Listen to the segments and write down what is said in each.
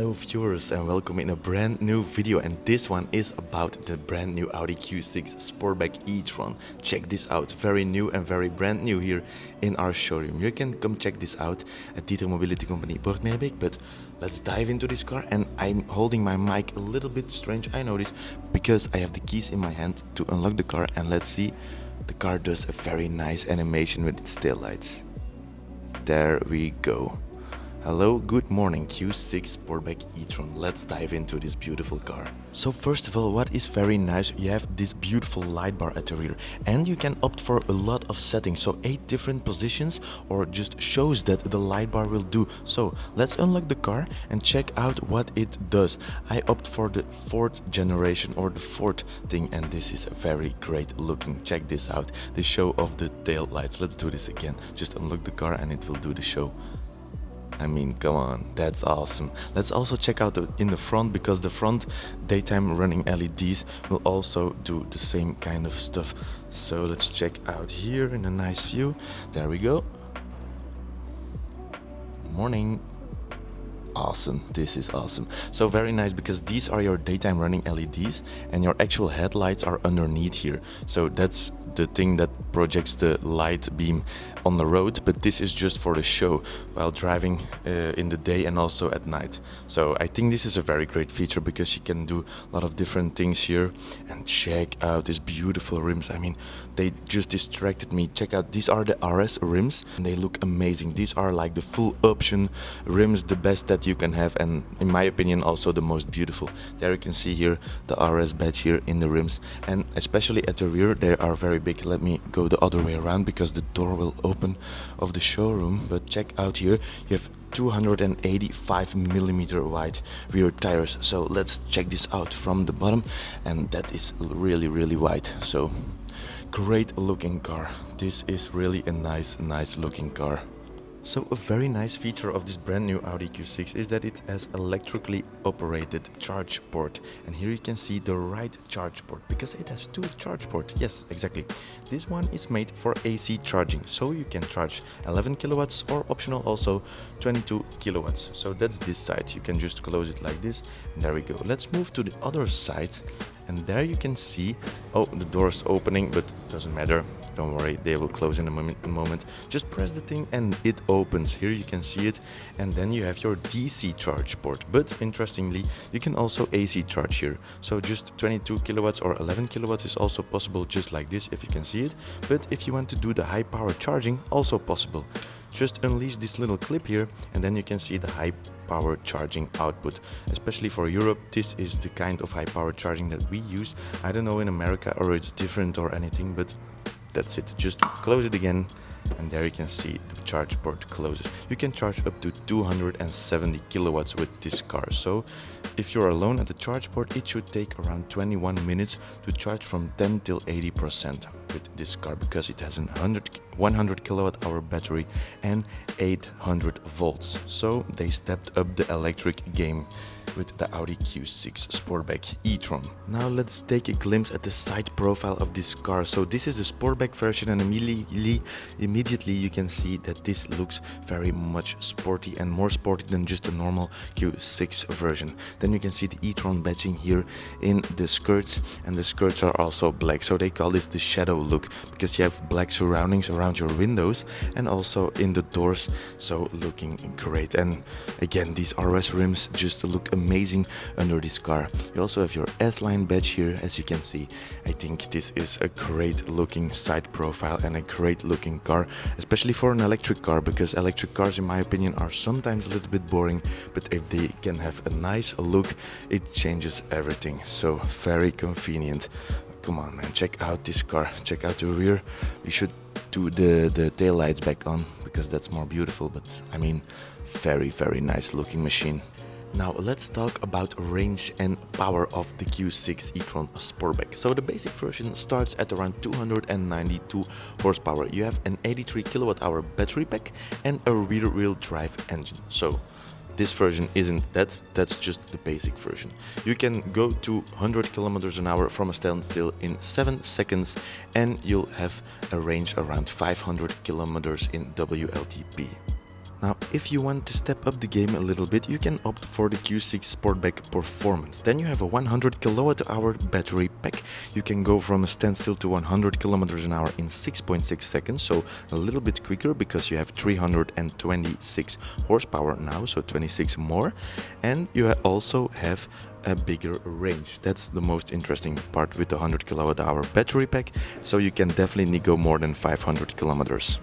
Hello viewers and welcome in a brand new video, and this one is about the brand new Audi Q6 Sportback e-tron. Check this out, very new and very brand new here in our showroom. You can come check this out at Dieter Mobility Company Boortmeerbeek, but let's dive into this car. And I'm holding my mic a little bit strange, I know this, because I have the keys in my hand to unlock the car, and let's see, the car does a very nice animation with its taillights. There we go. Hello, good morning, Q6 Sportback e-tron. Let's dive into this beautiful car. So first of all, what is very nice, you have this beautiful light bar at the rear, and you can opt for a lot of settings, so 8 different positions, or just shows that the light bar will do. So let's unlock the car and check out what it does. I opt for the 4th generation, or the 4th thing, and this is very great looking. Check this out, the show of the tail lights. Let's do this again. Just unlock the car and it will do the show. I mean, come on, that's awesome. Let's also check out in the front, because the front daytime running LEDs will also do the same kind of stuff. So let's check out here in a nice view. There we go. Morning. Awesome, this is awesome. So very nice, because these are your daytime running LEDs and your actual headlights are underneath here. So that's the thing that projects the light beam on the road, but this is just for the show while driving in the day and also at night. So I think this is a very great feature, because you can do a lot of different things here. And check out these beautiful rims. I mean, they just distracted me. Check out, these are the RS rims and they look amazing. These are like the full option rims, the best that you can have, and in my opinion also the most beautiful. There you can see here the RS badge here in the rims, and especially at the rear they are very big. Let me go the other way around, because the door will open of the showroom. But check out here, you have 285mm wide rear tires. So let's check this out from the bottom, and that is really wide. So great looking car. This is really a nice looking car. So a very nice feature of this brand new Audi Q6 is that it has electrically operated charge port. And here you can see the right charge port, because it has 2 charge ports. Yes, exactly. This one is made for AC charging, so you can charge 11 kilowatts or optional also 22 kilowatts. So that's this side. You can just close it like this, and there we go. Let's move to the other side, and there you can see, oh, the door's opening, but doesn't matter. Don't worry, they will close in a moment. Just press the thing and it opens. Here you can see it, and then you have your DC charge port. But interestingly, you can also AC charge here. So just 22 kilowatts or 11 kilowatts is also possible, just like this, if you can see it. But if you want to do the high power charging, also possible. Just unleash this little clip here, and then you can see the high power charging output. Especially for Europe, this is the kind of high power charging that we use. I don't know in America or it's different or anything, but that's it. Just close it again, and there you can see the charge port closes. You can charge up to 270 kilowatts with this car. So if you're alone at the charge port, it should take around 21 minutes to charge from 10 till 80% with this car, because it has a 100 kilowatt hour battery and 800 volts. So they stepped up the electric game with the Audi Q6 Sportback e-tron. Now let's take a glimpse at the side profile of this car. So this is the Sportback version, and immediately you can see that this looks very much sporty, and more sporty than just a normal Q6 version. Then you can see the e-tron badging here in the skirts, and the skirts are also black. So they call this the shadow look, because you have black surroundings around your windows and also in the doors. So looking great. And again, these RS rims just look amazing under this car. You also have your S-Line badge here, as you can see. I think this is a great looking side profile and a great looking car, especially for an electric car, because electric cars in my opinion are sometimes a little bit boring, but if they can have a nice look, it changes everything. So very convenient. Come on man, check out this car, check out the rear. We should do the tail lights back on, because that's more beautiful, but I mean, very nice looking machine. Now let's talk about range and power of the Q6 e-tron Sportback. So the basic version starts at around 292 horsepower. You have an 83 kilowatt hour battery pack and a rear wheel drive engine. So this version isn't that, that's just the basic version. You can go to 100 kilometers an hour from a standstill in 7 seconds, and you'll have a range around 500 kilometers in WLTP. Now, if you want to step up the game a little bit, you can opt for the Q6 Sportback Performance. Then you have a 100 kWh battery pack. You can go from a standstill to 100 kilometers an hour in 6.6 seconds, so a little bit quicker because you have 326 horsepower now, so 26 more. And you also have a bigger range. That's the most interesting part with the 100 kWh battery pack, so you can definitely go more than 500 kilometers.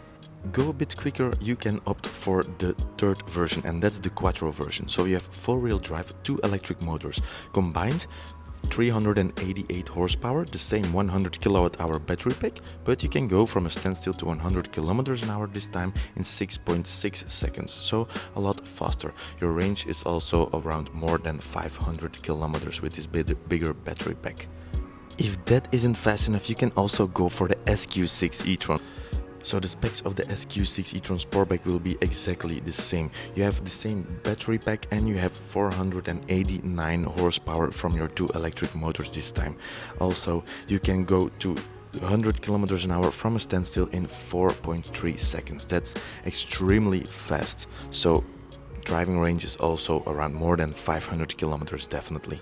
Go a bit quicker, you can opt for the third version, and that's the Quattro version. So you have four-wheel drive, 2 electric motors combined, 388 horsepower, the same 100 kWh battery pack, but you can go from a standstill to 100 kilometers an hour this time in 6.6 seconds, so a lot faster. Your range is also around more than 500 kilometers with this bigger battery pack. If that isn't fast enough, you can also go for the SQ6 e-tron. So the specs of the SQ6 e-tron Sportback will be exactly the same. You have the same battery pack and you have 489 horsepower from your 2 electric motors this time. Also, you can go to 100 kilometers an hour from a standstill in 4.3 seconds. That's extremely fast. So driving range is also around more than 500 kilometers definitely.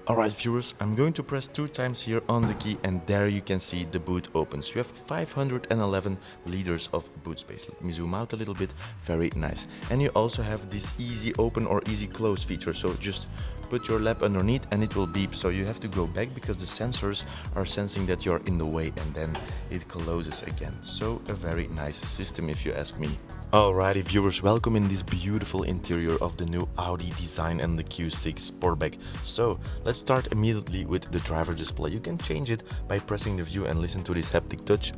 Alright viewers, I'm going to press 2 times here on the key and there you can see the boot opens. You have 511 liters of boot space. Let me zoom out a little bit. Very nice. And you also have this easy open or easy close feature. So just put your lap underneath and it will beep. So you have to go back because the sensors are sensing that you're in the way and then it closes again. So a very nice system if you ask me. Alrighty viewers, welcome in this beautiful interior of the new Audi design and the Q6 Sportback. So let's start immediately with the driver display. You can change it by pressing the view and listen to this haptic touch.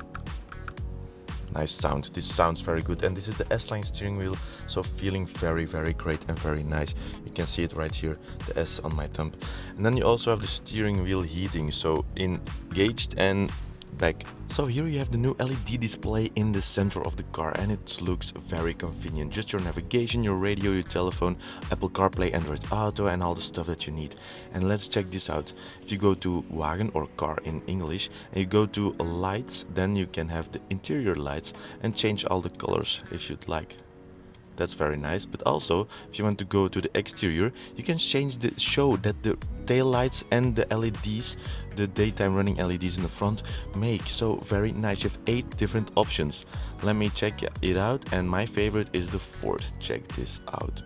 Nice sound. This sounds very good, and this is the S-line steering wheel, so feeling very great and very nice. You can see it right here, the S on my thumb. And then you also have the steering wheel heating, so engaged and back. So here you have the new LED display in the center of the car and it looks very convenient. Just your navigation, your radio, your telephone, Apple CarPlay, Android Auto and all the stuff that you need. And let's check this out. If you go to wagon or car in English and you go to lights, then you can have the interior lights and change all the colors if you'd like. That's very nice. But also, if you want to go to the exterior, you can change the show that the tail lights and the LEDs, the daytime running LEDs in the front make. So very nice. You have 8 different options. Let me check it out, and my favorite is the fourth. Check this out.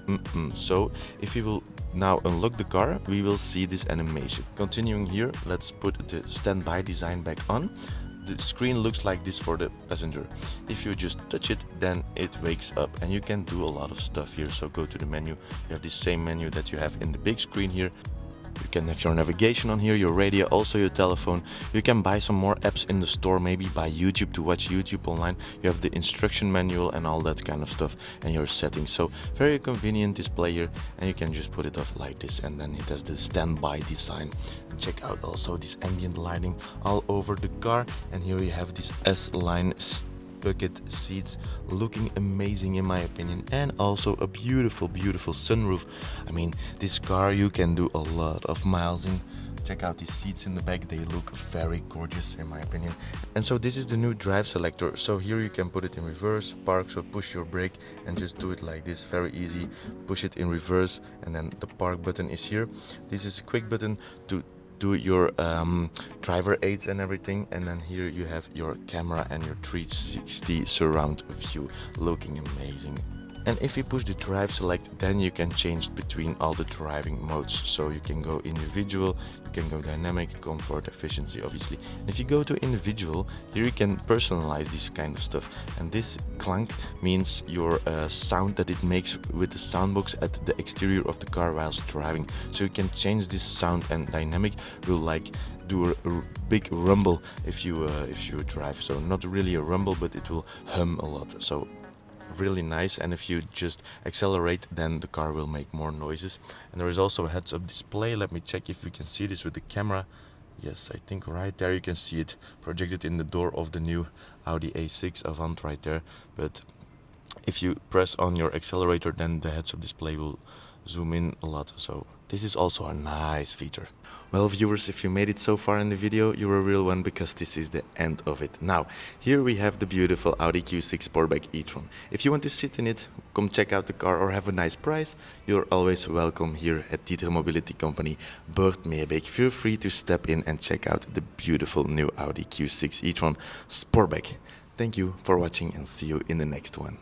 So if you will now unlock the car, we will see this animation. Continuing here, let's put the standby design back on. The screen looks like this for the passenger. If you just touch it, then it wakes up and you can do a lot of stuff here. So go to the menu. You have the same menu that you have in the big screen here. You can have your navigation on here, your radio, also your telephone. You can buy some more apps in the store, maybe buy YouTube to watch YouTube online. You have the instruction manual and all that kind of stuff and your settings. So very convenient display here, and you can just put it off like this, and then it has the standby design. Check out also this ambient lighting all over the car, and here you have this S-line bucket seats looking amazing in my opinion, and also a beautiful sunroof. I mean, this car you can do a lot of miles in. Check out these seats in the back, they look very gorgeous in my opinion. And so this is the new drive selector. So here you can put it in reverse, park, so push your brake and just do it like this, very easy. Push it in reverse and then the park button is here. This is a quick button to do your driver aids and everything, and then here you have your camera and your 360 surround view looking amazing. And if you push the drive select, then you can change between all the driving modes. So you can go individual, you can go dynamic, comfort, efficiency obviously. And if you go to individual, here you can personalize this kind of stuff. And this clank means your sound that it makes with the sound box at the exterior of the car whilst driving. So you can change this sound, and dynamic will like do a big rumble if you drive. So not really a rumble, but it will hum a lot. So really nice. And if you just accelerate, then the car will make more noises. And there is also a heads-up display. Let me check if we can see this with the camera. Yes, I think right there you can see it projected in the door of the new Audi A6 Avant right there. But if you press on your accelerator, then the heads-up display will zoom in a lot. So this is also a nice feature. Well, viewers, if you made it so far in the video, you're a real one, because this is the end of it. Now, here we have the beautiful Audi Q6 Sportback e-tron. If you want to sit in it, come check out the car or have a nice price, you're always welcome here at Dieter Mobility Company Boortmeerbeek. Feel free to step in and check out the beautiful new Audi Q6 e-tron Sportback. Thank you for watching and see you in the next one.